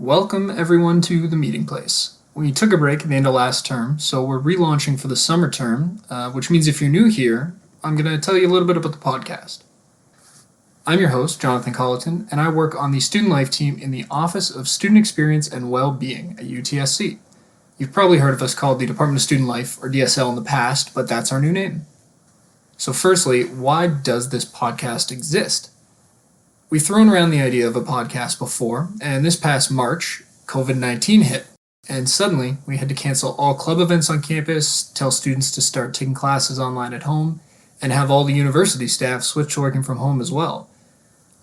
Welcome everyone to the meeting place. We took a break at the end of last term, so we're relaunching for the summer term, which means if you're new here, I'm going to tell you a little bit about the podcast. I'm your host, Jonathan Colleton, and I work on the student life team in the Office of Student Experience and Well-Being at UTSC. You've probably heard of us called the Department of Student Life, or DSL in the past, but that's our new name. So firstly, why does this podcast exist? We've thrown around the idea of a podcast before, and this past March, COVID-19 hit, and suddenly we had to cancel all club events on campus, tell students to start taking classes online at home, and have all the university staff switch to working from home as well.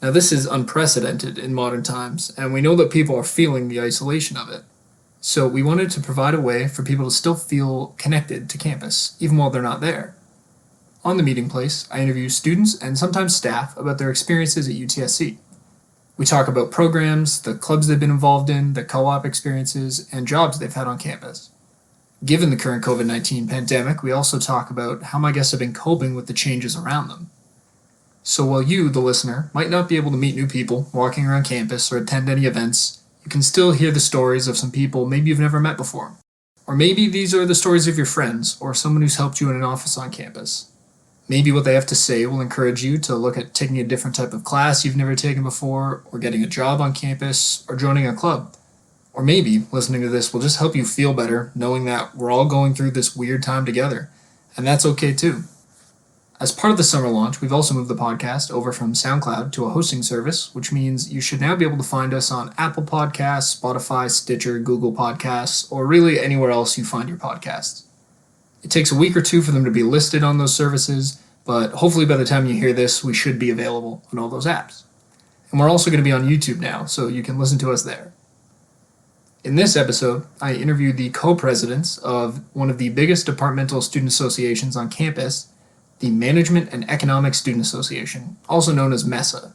Now, this is unprecedented in modern times, and we know that people are feeling the isolation of it. So we wanted to provide a way for people to still feel connected to campus, even while they're not there. On the meeting place, I interview students and sometimes staff about their experiences at UTSC. We talk about programs, the clubs they've been involved in, the co-op experiences, and jobs they've had on campus. Given the current COVID-19 pandemic, we also talk about how my guests have been coping with the changes around them. So while you, the listener, might not be able to meet new people walking around campus or attend any events, you can still hear the stories of some people maybe you've never met before. Or maybe these are the stories of your friends or someone who's helped you in an office on campus. Maybe what they have to say will encourage you to look at taking a different type of class you've never taken before, or getting a job on campus, or joining a club. Or maybe listening to this will just help you feel better knowing that we're all going through this weird time together, and that's okay too. As part of the summer launch, we've also moved the podcast over from SoundCloud to a hosting service, which means you should now be able to find us on Apple Podcasts, Spotify, Stitcher, Google Podcasts, or really anywhere else you find your podcasts. It takes a week or two for them to be listed on those services, but hopefully by the time you hear this, we should be available on all those apps. And we're also going to be on YouTube now, so you can listen to us there. In this episode, I interviewed the co-presidents of one of the biggest departmental student associations on campus, the Management and Economic Student Association, also known as MESA.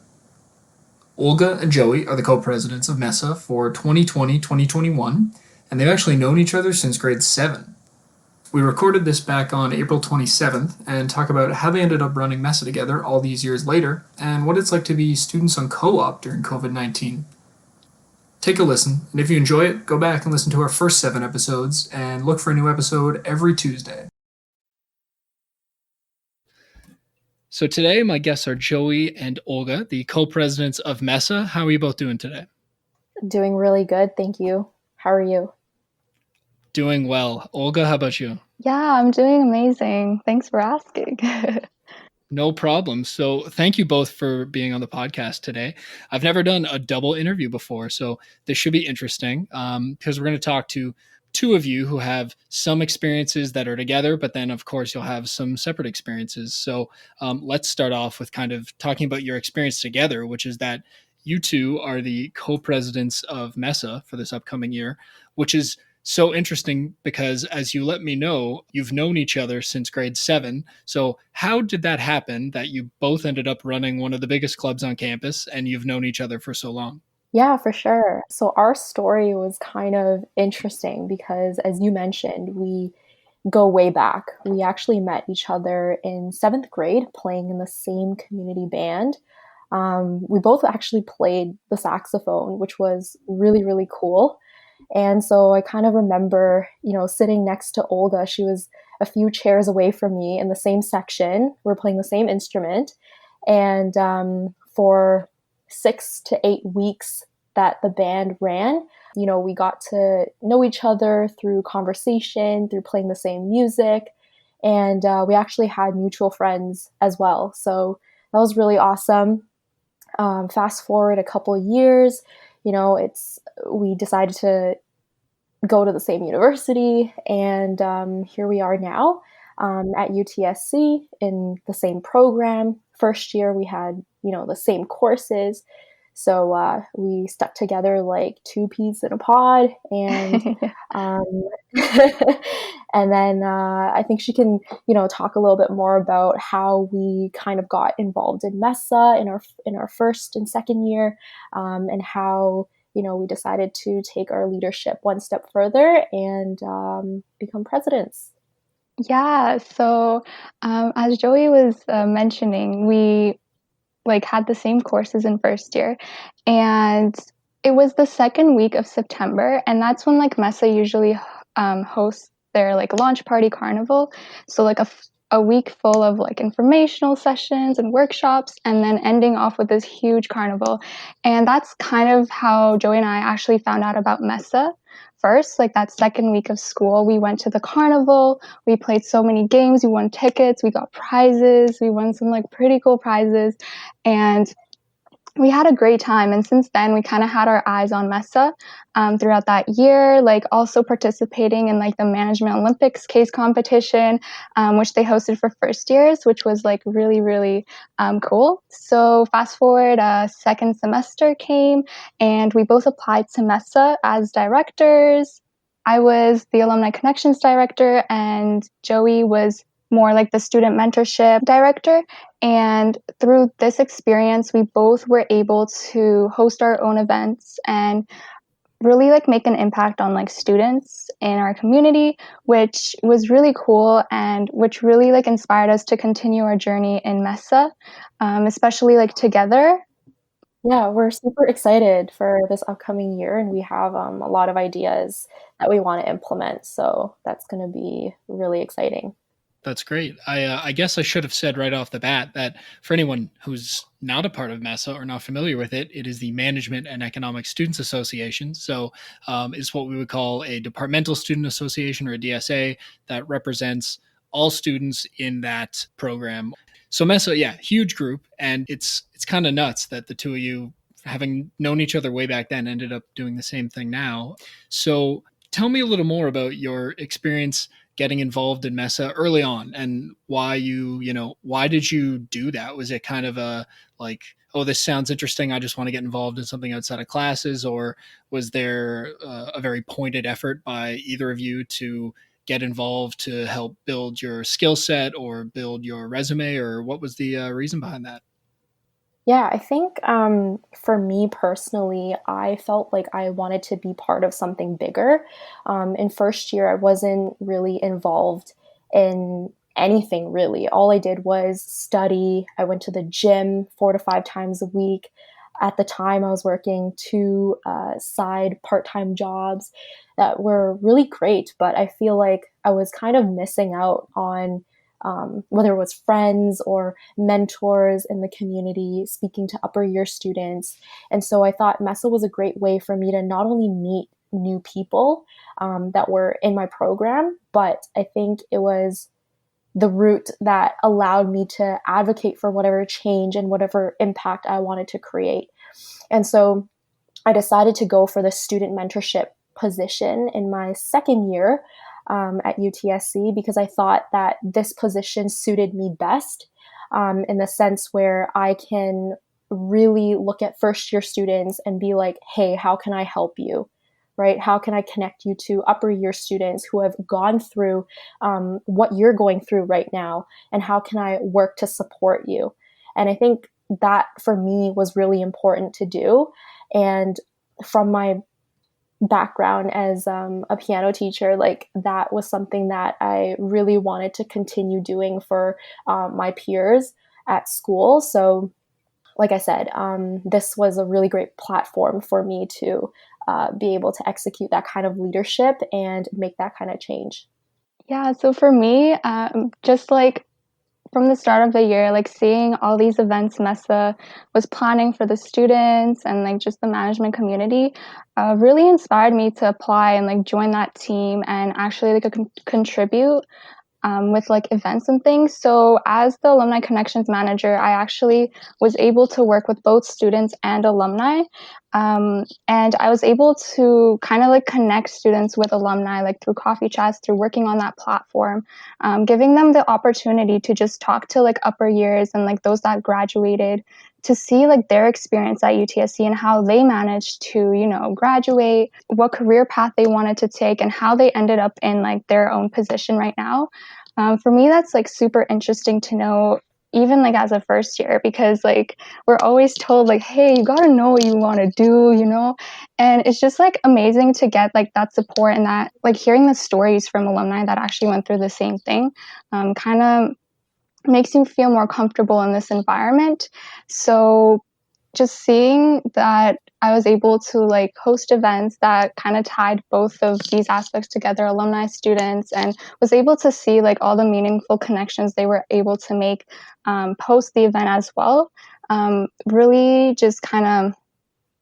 Olga and Joey are the co-presidents of MESA for 2020-2021, and they've actually known each other since grade 7. We recorded this back on April 27th and talk about how they ended up running MESA together all these years later and what it's like to be students on co-op during COVID-19. Take a listen, and if you enjoy it, go back and listen to our first 7 episodes and look for a new episode every Tuesday. So today, my guests are Joey and Olga, the co-presidents of MESA. How are you both doing today? Doing really good, thank you. How are you? Doing well. Olga, how about you? Yeah, I'm doing amazing. Thanks for asking. No problem. So thank you both for being on the podcast today. I've never done a double interview before, so this should be interesting because we're going to talk to two of you who have some experiences that are together, but then of course you'll have some separate experiences. So let's start off with kind of talking about your experience together, which is that you two are the co-presidents of MESA for this upcoming year, which is so interesting because, as you let me know, you've known each other since grade 7. So how did that happen that you both ended up running one of the biggest clubs on campus and you've known each other for so long? Yeah, for sure. So our story was kind of interesting because, as you mentioned, we go way back. We actually met each other in 7th grade playing in the same community band. We both actually played the saxophone, which was really, really cool. And so I kind of remember, sitting next to Olga. She was a few chairs away from me in the same section. We're playing the same instrument. And for 6 to 8 weeks that the band ran, we got to know each other through conversation, through playing the same music. And we actually had mutual friends as well. So that was really awesome. Fast forward a couple of years, we decided to go to the same university, and here we are now at UTSC in the same program. First year we had, the same courses, so we stuck together like 2 peas in a pod, and and then I think she can, talk a little bit more about how we kind of got involved in MESA in our first and second year, and how we decided to take our leadership one step further and become presidents. Yeah, so as Joey was mentioning, we had the same courses in first year, and it was the second week of September, and that's when like MESA usually hosts their like launch party carnival. So like a week full of like informational sessions and workshops, and then ending off with this huge carnival. And that's kind of how Joey and I actually found out about MESA. First, like that second week of school, we went to the carnival. We played so many games. We won tickets. We got prizes. We won some like pretty cool prizes, and we had a great time. And since then we kind of had our eyes on MESA throughout that year, like also participating in like the management Olympics case competition, which they hosted for first years, which was like really, really cool. So fast forward, second semester came and we both applied to MESA as directors. I was the alumni connections director and Joey was more like the student mentorship director. And through this experience, we both were able to host our own events and really like make an impact on like students in our community, which was really cool and which really like inspired us to continue our journey in MESA, especially like together. Yeah, we're super excited for this upcoming year, and we have a lot of ideas that we want to implement. So that's going to be really exciting. That's great. I guess I should have said right off the bat that for anyone who's not a part of MESA or not familiar with it, it is the Management and Economic Students Association. So it's what we would call a Departmental Student Association or a DSA that represents all students in that program. So MESA, yeah, huge group, and it's kind of nuts that the two of you, having known each other way back then, ended up doing the same thing now. So tell me a little more about your experience getting involved in MESA early on and why why did you do that? Was it kind of a like, oh, this sounds interesting, I just want to get involved in something outside of classes? Or was there a very pointed effort by either of you to get involved to help build your skill set or build your resume? Or what was the reason behind that? Yeah, I think for me personally, I felt like I wanted to be part of something bigger. In first year, I wasn't really involved in anything really. All I did was study. I went to the gym 4 to 5 times a week. At the time, I was working two side part time jobs that were really great, but I feel like I was kind of missing out on whether it was friends or mentors in the community, speaking to upper year students. And so I thought MESA was a great way for me to not only meet new people that were in my program, but I think it was the route that allowed me to advocate for whatever change and whatever impact I wanted to create. And so I decided to go for the student mentorship position in my second year at UTSC because I thought that this position suited me best in the sense where I can really look at first year students and be like, hey, how can I help you? Right? How can I connect you to upper year students who have gone through what you're going through right now? And how can I work to support you? And I think that for me was really important to do. And from my background as a piano teacher, like that was something that I really wanted to continue doing for my peers at school. So, like I said, this was a really great platform for me to be able to execute that kind of leadership and make that kind of change. Yeah, so for me, just like from the start of the year, like seeing all these events MESA was planning for the students and like just the management community really inspired me to apply and like join that team and actually like contribute with like events and things. So as the alumni connections manager, I actually was able to work with both students and alumni. And I was able to kind of like connect students with alumni, like through coffee chats, through working on that platform, giving them the opportunity to just talk to like upper years and like those that graduated to see like their experience at UTSC and how they managed to, graduate, what career path they wanted to take, and how they ended up in like their own position right now. For me, that's like super interesting to know, even like as a first year, because like we're always told like, hey, you got to know what you want to do. And it's just like amazing to get like that support and that like hearing the stories from alumni that actually went through the same thing kind of makes you feel more comfortable in this environment. So just seeing that I was able to like host events that kind of tied both of these aspects together, alumni, students, and was able to see like all the meaningful connections they were able to make post the event as well. Really just kind of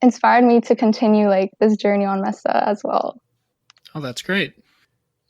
inspired me to continue like this journey on MESA as well. Oh, that's great.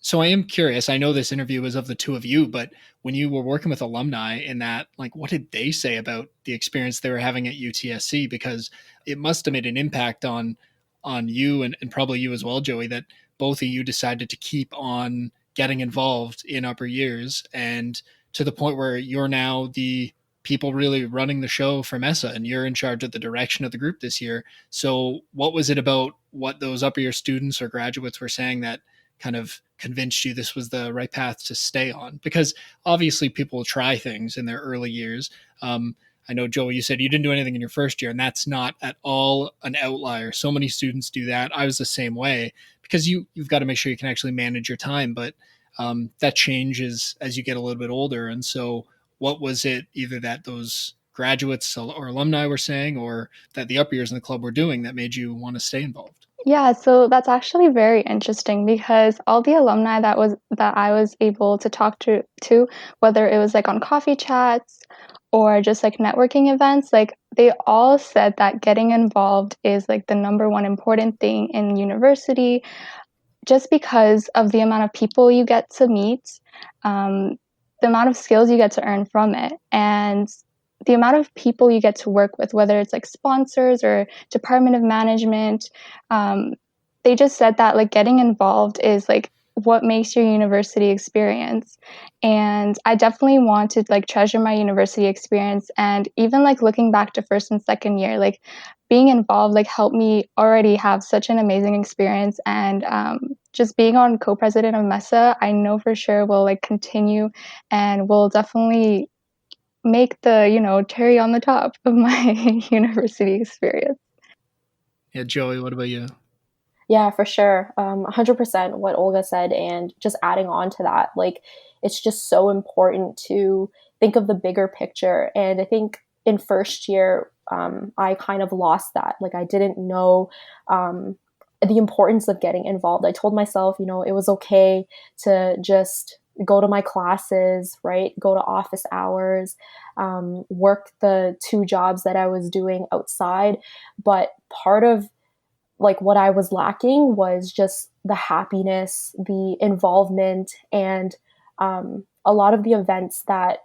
So I am curious. I know this interview was of the two of you, but when you were working with alumni in that, like, what did they say about the experience they were having at UTSC? Because it must have made an impact on you and probably you as well, Joey, that both of you decided to keep on getting involved in upper years and to the point where you're now the people really running the show for MESA and you're in charge of the direction of the group this year. So what was it about what those upper year students or graduates were saying that kind of convinced you this was the right path to stay on? Because obviously people will try things in their early years. I know, Joey, you said you didn't do anything in your first year, and that's not at all an outlier. So many students do that. I was the same way because you've got to make sure you can actually manage your time, but that changes as you get a little bit older. And so, what was it either that those graduates or alumni were saying, or that the upper years in the club were doing that made you want to stay involved? Yeah, so that's actually very interesting because all the alumni that I was able to talk to whether it was like on coffee chats or just like networking events, like they all said that getting involved is like the number one important thing in university just because of the amount of people you get to meet, um, the amount of skills you get to earn from it, and the amount of people you get to work with, whether it's like sponsors or Department of Management. Um, they just said that like getting involved is like what makes your university experience. And I definitely want to like treasure my university experience. And even like looking back to first and second year, like being involved like helped me already have such an amazing experience. And just being on co-president of MESA, I know for sure will like continue and will definitely make the cherry on the top of my university experience. Yeah, Joey, what about you? Yeah, for sure. 100% what Olga said. And just adding on to that, like, it's just so important to think of the bigger picture. And I think in first year, I kind of lost that. Like, I didn't know the importance of getting involved. I told myself, it was okay to just go to my classes, right? Go to office hours, work the two jobs that I was doing outside. But part of like what I was lacking was just the happiness, the involvement, and a lot of the events that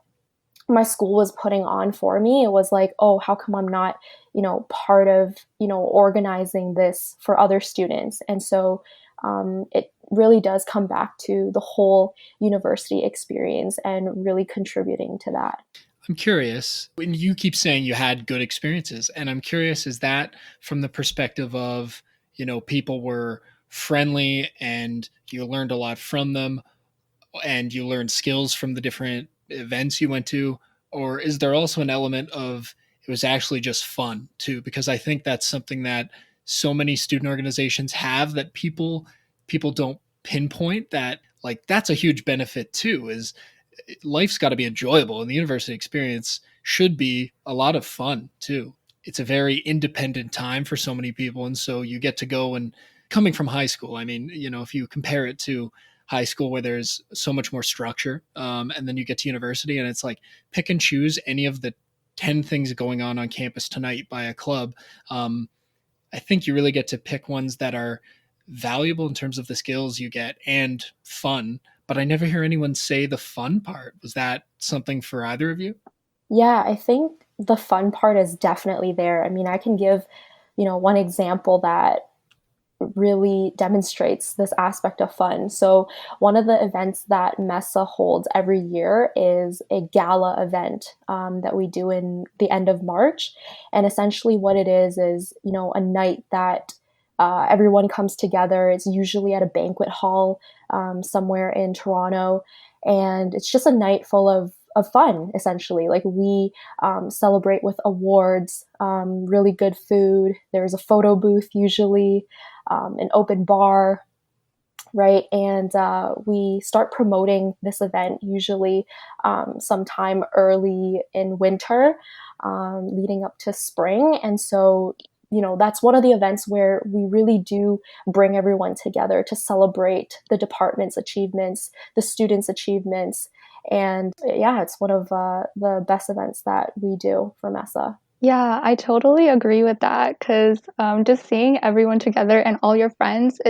my school was putting on for me. It was like, oh, how come I'm not, part of, organizing this for other students? And so it really does come back to the whole university experience and really contributing to that. I'm curious when you keep saying you had good experiences, and I'm curious, is that from the perspective of, people were friendly and you learned a lot from them and you learned skills from the different events you went to? Or is there also an element of it was actually just fun too? Because I think that's something that so many student organizations have that people don't pinpoint that like that's a huge benefit too is life's got to be enjoyable and the university experience should be a lot of fun too. It's a very independent time for so many people and so you get to go and coming from high school, I mean, if you compare it to high school where there's so much more structure, and then you get to university and it's like pick and choose any of the 10 things going on campus tonight by a club. I think you really get to pick ones that are valuable in terms of the skills you get and fun. But I never hear anyone say the fun part. Was that something for either of you? Yeah, I think the fun part is definitely there. I mean, I can give, one example that really demonstrates this aspect of fun. So, one of the events that MESA holds every year is a gala event that we do in the end of March. And essentially, what it is, a night that everyone comes together. It's usually at a banquet hall somewhere in Toronto. And it's just a night full of fun, essentially. Like we celebrate with awards, really good food. There's a photo booth usually, an open bar. right? And we start promoting this event usually sometime early in winter, leading up to spring. And so, that's one of the events where we really do bring everyone together to celebrate the department's achievements, the students' achievements. And yeah, it's one of the best events that we do for MESA. Yeah, I totally agree with that because just seeing everyone together and all your friends,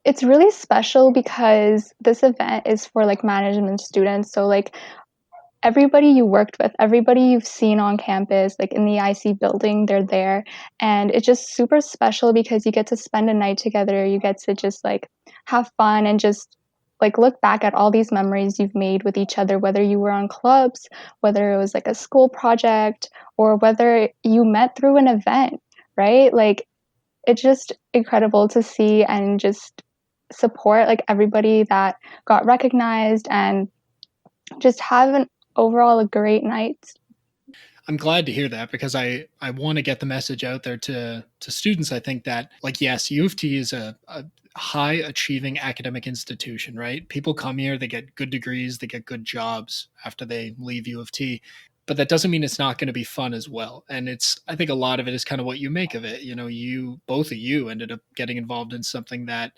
it's really special because this event is for like management students. So like everybody you worked with, everybody you've seen on campus, like in the IC building, they're there. And it's just super special because you get to spend a night together. You get to just like have fun and just like look back at all these memories you've made with each other, whether you were on clubs, whether it was like a school project, or whether you met through an event, right? Like it's just incredible to see and just support like everybody that got recognized and just have an overall a great night. I'm glad to hear that because I want to get the message out there to students. I think that, like, yes, U of T is a high achieving academic institution, right? People come here, they get good degrees, they get good jobs after they leave U of T. But that doesn't mean it's not going to be fun as well. And I think a lot of it is kind of what you make of it. Both of you ended up getting involved in something that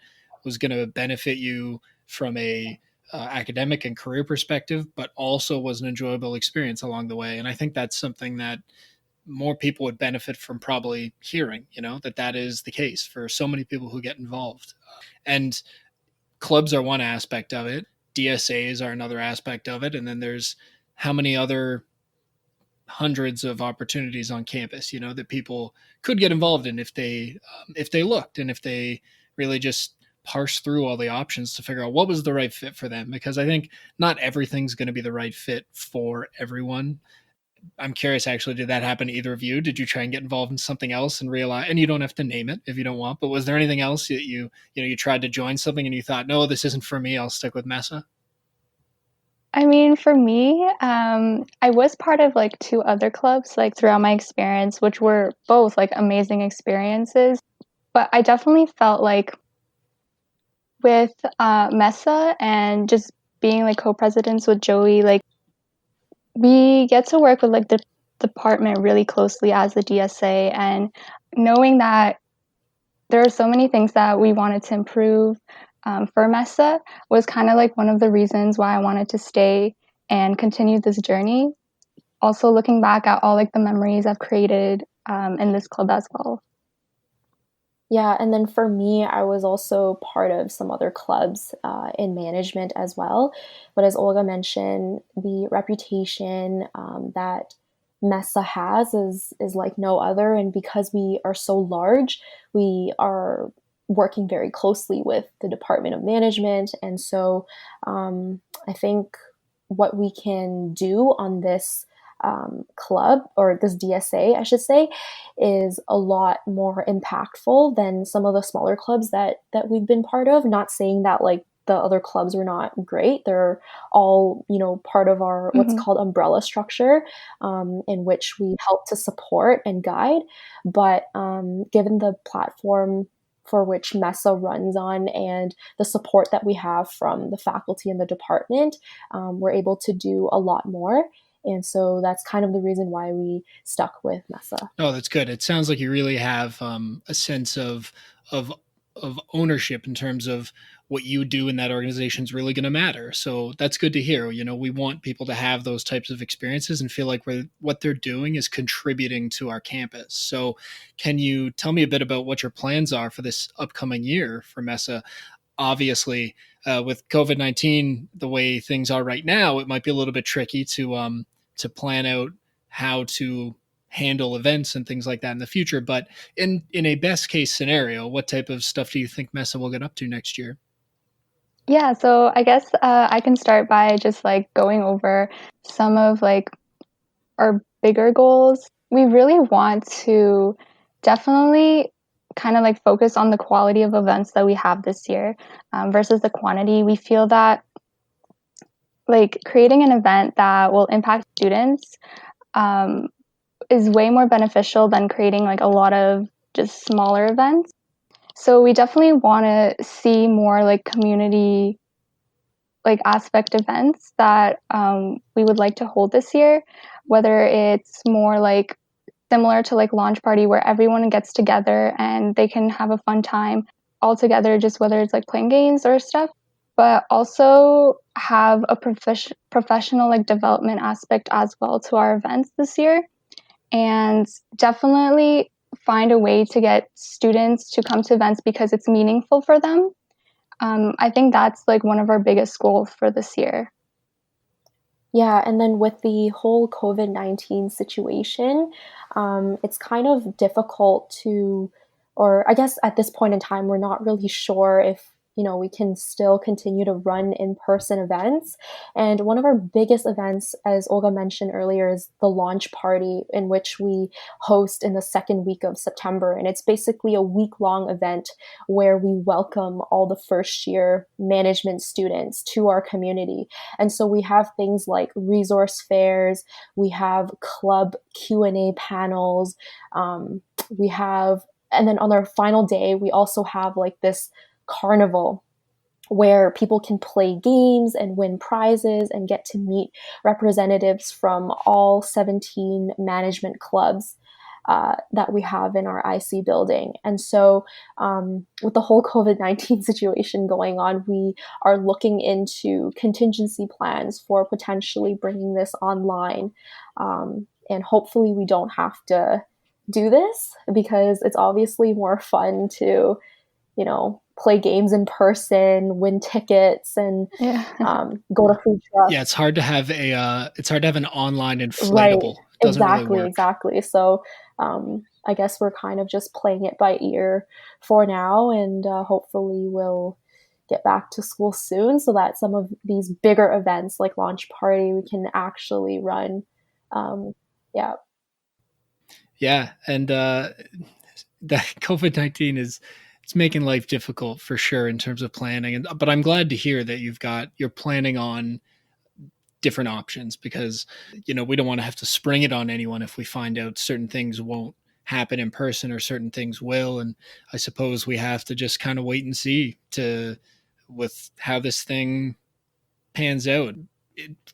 was going to benefit you from a academic and career perspective, but also was an enjoyable experience along the way. And I think that's something that more people would benefit from probably hearing, that is the case for so many people who get involved. And clubs are one aspect of it, DSAs are another aspect of it. And then there's how many other hundreds of opportunities on campus, that people could get involved in if they looked and if they really just parse through all the options to figure out what was the right fit for them. Because I think not everything's going to be the right fit for everyone. I'm curious, actually, did that happen to either of you? Did you try and get involved in something else and realize, and you don't have to name it if you don't want, but was there anything else that you tried to join something and you thought, no, this isn't for me, I'll stick with MESA? I mean, for me, I was part of like two other clubs like throughout my experience, which were both like amazing experiences. But I definitely felt like with MESA and just being like co-presidents with Joey, like we get to work with like the department really closely as the DSA, and knowing that there are so many things that we wanted to improve for MESA was kind of like one of the reasons why I wanted to stay and continue this journey. Also, looking back at all like the memories I've created in this club as well. Yeah, and then for me, I was also part of some other clubs in management as well. But as Olga mentioned, the reputation that MESA has is like no other, and because we are so large, we are working very closely with the Department of Management, and so I think what we can do on this club or this DSA, I should say, is a lot more impactful than some of the smaller clubs that we've been part of. Not saying that like the other clubs were not great. They're all, part of our what's Mm-hmm. called umbrella structure, in which we help to support and guide. But given the platform for which MESA runs on and the support that we have from the faculty and the department, we're able to do a lot more. And so that's kind of the reason why we stuck with MESA. Oh, that's good. It sounds like you really have a sense of of ownership in terms of what you do in that organization is really going to matter. So that's good to hear. We want people to have those types of experiences and feel like what they're doing is contributing to our campus. So, can you tell me a bit about what your plans are for this upcoming year for MESA? Obviously, with COVID-19, the way things are right now, it might be a little bit tricky to plan out how to handle events and things like that in the future. But in a best case scenario, what type of stuff do you think MESA will get up to next year? Yeah, so I guess I can start by just like going over some of like our bigger goals. We really want to definitely kind of like focus on the quality of events that we have this year versus the quantity. We feel that like creating an event that will impact students um, is way more beneficial than creating like a lot of just smaller events. So we definitely want to see more like community like aspect events that we would like to hold this year, whether it's more like similar to like launch party where everyone gets together and they can have a fun time all together, just whether it's like playing games or stuff, but also have a professional like development aspect as well to our events this year, and definitely find a way to get students to come to events because it's meaningful for them. I think that's like one of our biggest goals for this year. Yeah, and then with the whole COVID-19 situation, it's kind of difficult to, or I guess at this point in time, we're not really sure if, we can still continue to run in-person events. And one of our biggest events, as Olga mentioned earlier, is the launch party, in which we host in the second week of September. And it's basically a week-long event where we welcome all the first-year management students to our community. And so we have things like resource fairs, we have club Q&A panels, we have, and then on our final day, we also have like this carnival where people can play games and win prizes and get to meet representatives from all 17 management clubs that we have in our IC building. And so, with the whole COVID-19 situation going on, we are looking into contingency plans for potentially bringing this online. And hopefully, we don't have to do this because it's obviously more fun to, play games in person, win tickets, and Yeah. go to food trucks. Yeah, it's hard to have an online Right. inflatable. It doesn't really Exactly, work. exactly. So, I guess we're kind of just playing it by ear for now, and hopefully we'll get back to school soon so that some of these bigger events like launch party we can actually run. Um, yeah. Yeah, and that COVID-19 is it's making life difficult for sure in terms of planning. And but I'm glad to hear that you're planning on different options because we don't want to have to spring it on anyone if we find out certain things won't happen in person or certain things will. And I suppose we have to just kind of wait and see to with how this thing pans out.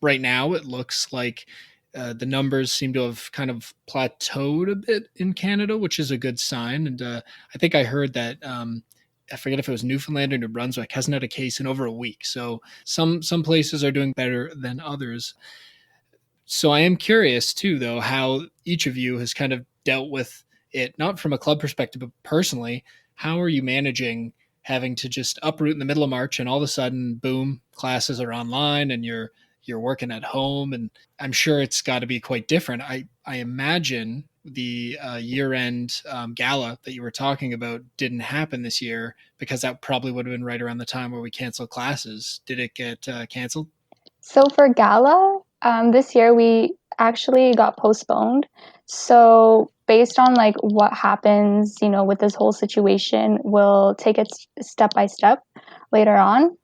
Right now, it looks like the numbers seem to have kind of plateaued a bit in Canada, which is a good sign. And I think I heard that I forget if it was Newfoundland or New Brunswick hasn't had a case in over a week. So some places are doing better than others. So I am curious too, though, how each of you has kind of dealt with it, not from a club perspective, but personally. How are you managing having to just uproot in the middle of March and all of a sudden, boom, classes are online and you're working at home, and I'm sure it's got to be quite different. I imagine the year end gala that you were talking about didn't happen this year because that probably would have been right around the time where we canceled classes. Did it get canceled? So for gala, this year we actually got postponed. So based on like what happens, with this whole situation, we'll take it step by step later on.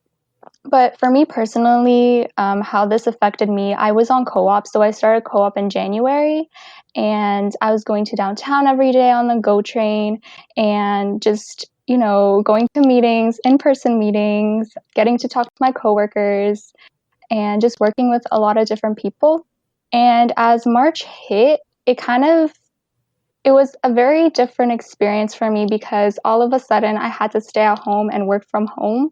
But for me personally, how this affected me, I was on co-op. So I started co-op in January, and I was going to downtown every day on the GO train and just, going to meetings, in-person meetings, getting to talk to my coworkers, and just working with a lot of different people. And as March hit, it was a very different experience for me because all of a sudden I had to stay at home and work from home.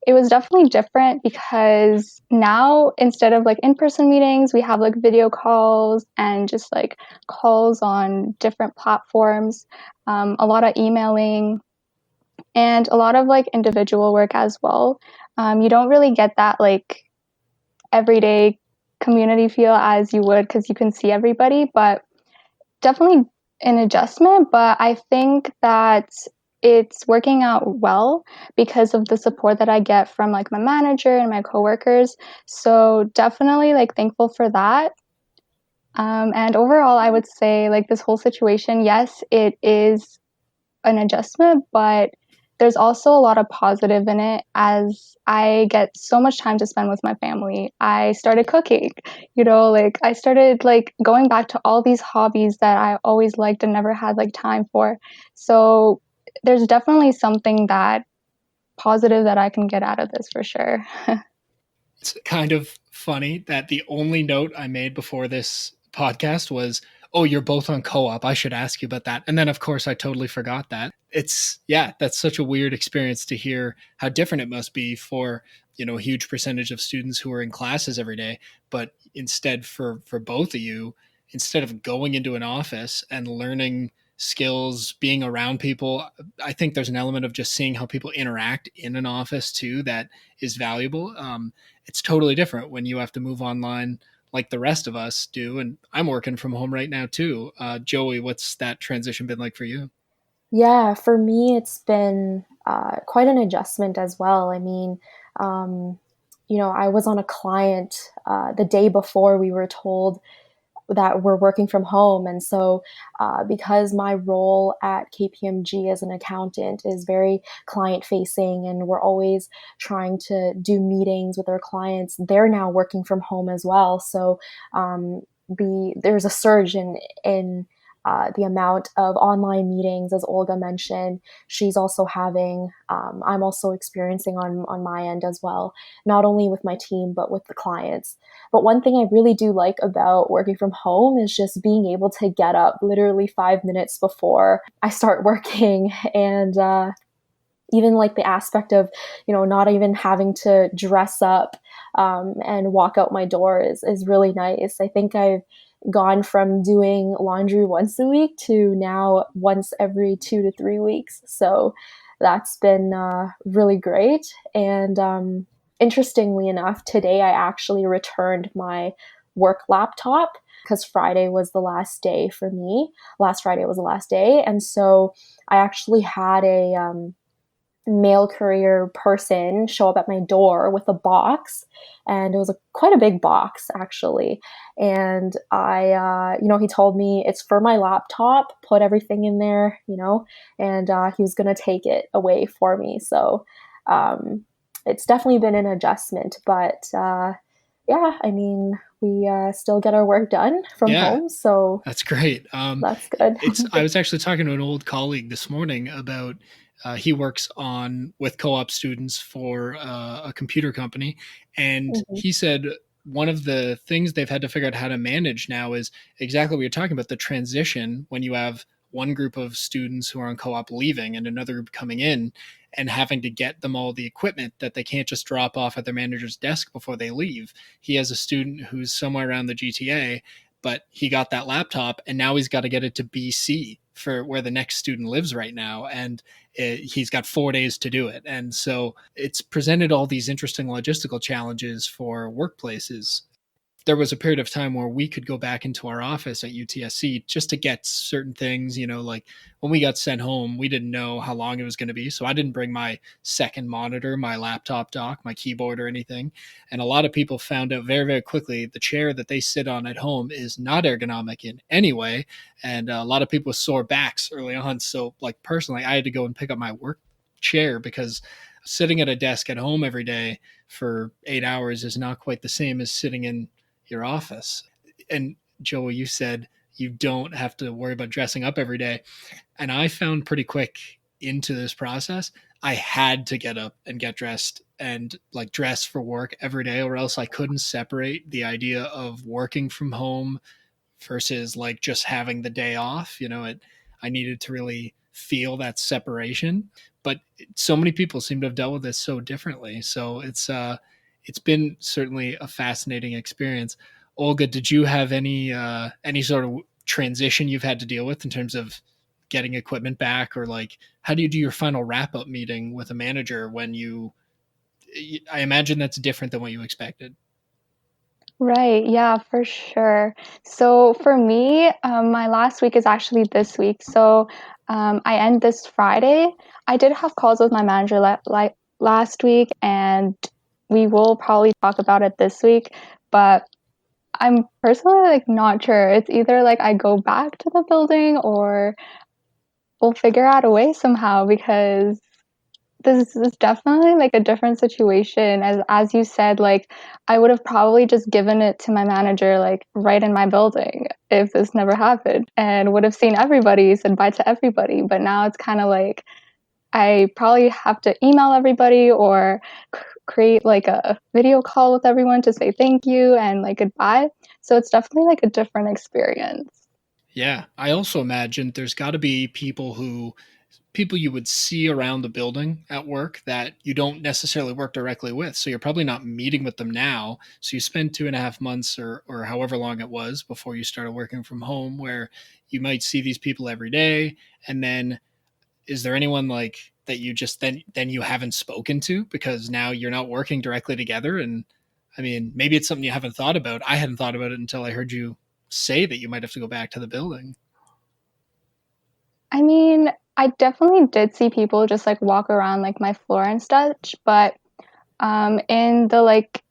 It was definitely different because now instead of like in-person meetings, we have like video calls and just like calls on different platforms, a lot of emailing, and a lot of like individual work as well. You don't really get that like everyday community feel as you would because you can see everybody, but definitely an adjustment. But I think that it's working out well because of the support that I get from like my manager and my coworkers. So definitely like thankful for that. And overall, I would say like this whole situation, yes, it is an adjustment, but there's also a lot of positive in it as I get so much time to spend with my family. I started cooking, like I started like going back to all these hobbies that I always liked and never had like time for. So there's definitely something that positive that I can get out of this for sure. It's kind of funny that the only note I made before this podcast was, "Oh, you're both on co-op. I should ask you about that." And then of course I totally forgot that. It's yeah, that's such a weird experience to hear how different it must be for, a huge percentage of students who are in classes every day, but instead for both of you, instead of going into an office and learning skills, being around people, I think there's an element of just seeing how people interact in an office too that is valuable. It's totally different when you have to move online like the rest of us do. And I'm working from home right now too. Joey, what's that transition been like for you? Yeah, for me, it's been quite an adjustment as well. I mean, um, I was on a client the day before we were told that we're working from home. And so, because my role at KPMG as an accountant is very client facing and we're always trying to do meetings with our clients, they're now working from home as well. So, there's a surge in the amount of online meetings, as Olga mentioned. She's also having, I'm also experiencing on my end as well, not only with my team, but with the clients. But one thing I really do like about working from home is just being able to get up literally 5 minutes before I start working and even like the aspect of not even having to dress up and walk out my door is really nice. I think I've gone from doing laundry once a week to now once every 2 to 3 weeks, so that's been really great. And interestingly enough, today I actually returned my work laptop because Friday was the last day for me. Last Friday was the last day, and so I actually had a mail courier person show up at my door with a box, and it was quite a big box actually. And he told me it's for my laptop, put everything in there, and he was going to take it away for me. So it's definitely been an adjustment, but yeah, I mean, we still get our work done from Yeah, home, so that's great. that's good. It's I was actually talking to an old colleague this morning about he works on with co-op students for a computer company, and Mhm. he said one of the things they've had to figure out how to manage now is exactly what you're talking about, the transition when you have one group of students who are on co-op leaving and another group coming in and having to get them all the equipment that they can't just drop off at their manager's desk before they leave. He has a student who's somewhere around the GTA, but he got that laptop and now he's got to get it to BC for where the next student lives right now. And he's got 4 days to do it. And so it's presented all these interesting logistical challenges for workplaces. There was a period of time where we could go back into our office at UTSC just to get certain things, like when we got sent home, we didn't know how long it was going to be. So I didn't bring my second monitor, my laptop dock, my keyboard, or anything. And a lot of people found out very, very quickly the chair that they sit on at home is not ergonomic in any way. And a lot of people with sore backs early on. So, like, personally, I had to go and pick up my work chair because sitting at a desk at home every day for 8 hours is not quite the same as sitting in your office. And Joey, you said you don't have to worry about dressing up every day. And I found pretty quick into this process, I had to get up and get dressed and like dress for work every day, or else I couldn't separate the idea of working from home versus like just having the day off. I needed to really feel that separation. But so many people seem to have dealt with this so differently. So it's been certainly a fascinating experience. Olga, did you have any sort of transition you've had to deal with in terms of getting equipment back, or like how do you do your final wrap up meeting with a manager when I imagine that's different than what you expected. Right, yeah, for sure. So for me, my last week is actually this week. So I end this Friday. I did have calls with my manager like last week, and we will probably talk about it this week. But I'm personally like not sure. It's either like I go back to the building or we'll figure out a way somehow because This is definitely like a different situation. As you said, like I would have probably just given it to my manager like right in my building if this never happened and would have seen everybody, said bye to everybody. But now it's kind of like I probably have to email everybody or create like a video call with everyone to say thank you and like goodbye. So it's definitely like a different experience. Yeah, I also imagine there's got to be people you would see around the building at work that you don't necessarily work directly with. So you're probably not meeting with them now. So you spend 2.5 months or however long it was before you started working from home where you might see these people every day. And then is there anyone like that you just then you haven't spoken to because now you're not working directly together? And I mean, maybe it's something you haven't thought about. I hadn't thought about it until I heard you say that you might have to go back to the building. I mean, I definitely did see people just like walk around like my floor and such, but in the like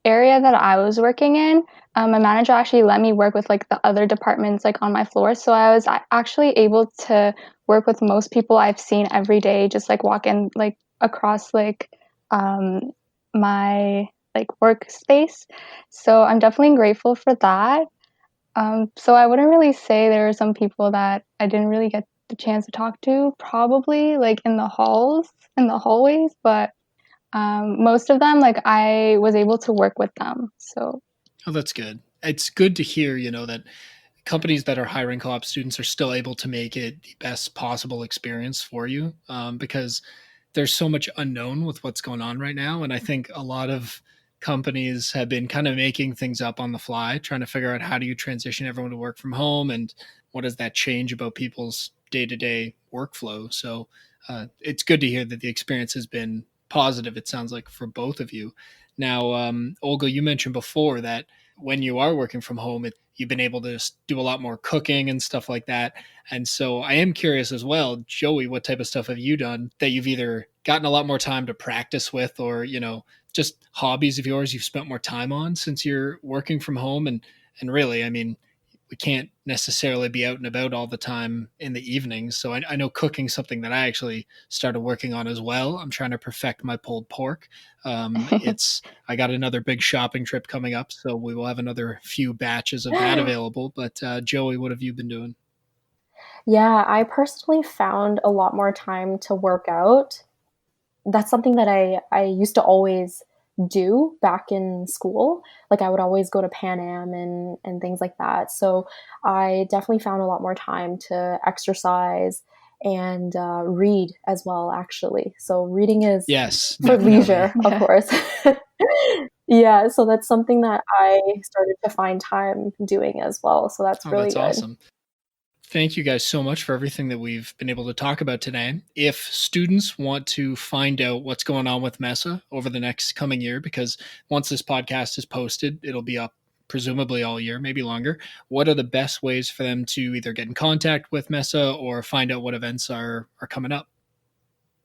area that I was working in, my manager actually let me work with like the other departments like on my floor. So I was actually able to work with most people I've seen every day, just like walking like across like um, my like workspace. So I'm definitely grateful for that. So I wouldn't really say there are some people that I didn't really get the chance to talk to, probably like in the halls, in the hallways, but most of them, like I was able to work with them. So Oh, that's good. It's good to hear, that companies that are hiring co-op students are still able to make it the best possible experience for you because there's so much unknown with what's going on right now. And I think a lot of companies have been kind of making things up on the fly, trying to figure out how do you transition everyone to work from home and what does that change about people's day-to-day workflow. So it's good to hear that the experience has been positive, it sounds like, for both of you. Now, Olga, you mentioned before that when you are working from home, you've been able to do a lot more cooking and stuff like that. And so I am curious as well, Joey, what type of stuff have you done that you've either gotten a lot more time to practice with or, just hobbies of yours you've spent more time on since you're working from home? And really, I mean, we can't necessarily be out and about all the time in the evenings. So I know cooking's something that I actually started working on as well. I'm trying to perfect my pulled pork. It's I got another big shopping trip coming up, so we will have another few batches of that available. But Joey, what have you been doing? Yeah, I personally found a lot more time to work out. That's something that I used to always do back in school. Like I would always go to Pan Am and things like that. So I definitely found a lot more time to exercise and read as well, actually. So reading is Yes, for definitely. leisure, of yeah. course. Yeah, so that's something that I started to find time doing as well. So that's Oh, really that's good. awesome. Thank you guys so much for everything that we've been able to talk about today. If students want to find out what's going on with MESA over the next coming year, because once this podcast is posted, it'll be up presumably all year, maybe longer. What are the best ways for them to either get in contact with MESA or find out what events are coming up?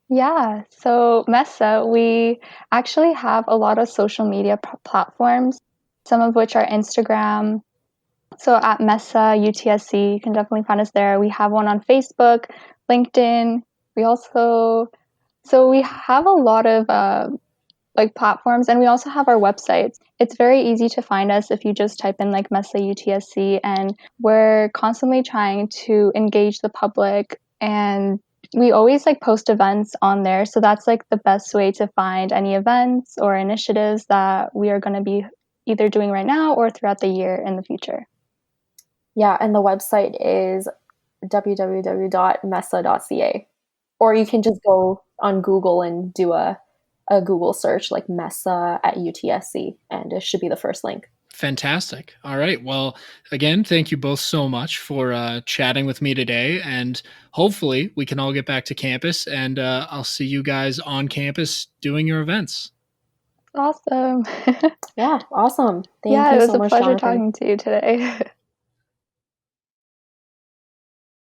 Yeah, so MESA, we actually have a lot of social media platforms, some of which are Instagram. So at MESA UTSC, you can definitely find us there. We have one on Facebook, LinkedIn. We also, so we have a lot of like platforms, and we also have our websites. It's very easy to find us if you just type in like MESA UTSC, and we're constantly trying to engage the public, and we always like post events on there. So that's like the best way to find any events or initiatives that we are going to be either doing right now or throughout the year in the future. Yeah, and the website is www.mesa.ca. Or you can just go on Google and do a Google search like MESA at UTSC, and it should be the first link. Fantastic. All right. Well, again, thank you both so much for chatting with me today. And hopefully, we can all get back to campus and I'll see you guys on campus doing your events. Awesome. Yeah, awesome. Thank Yeah, it you was so a much, pleasure Jonathan. talking to you today.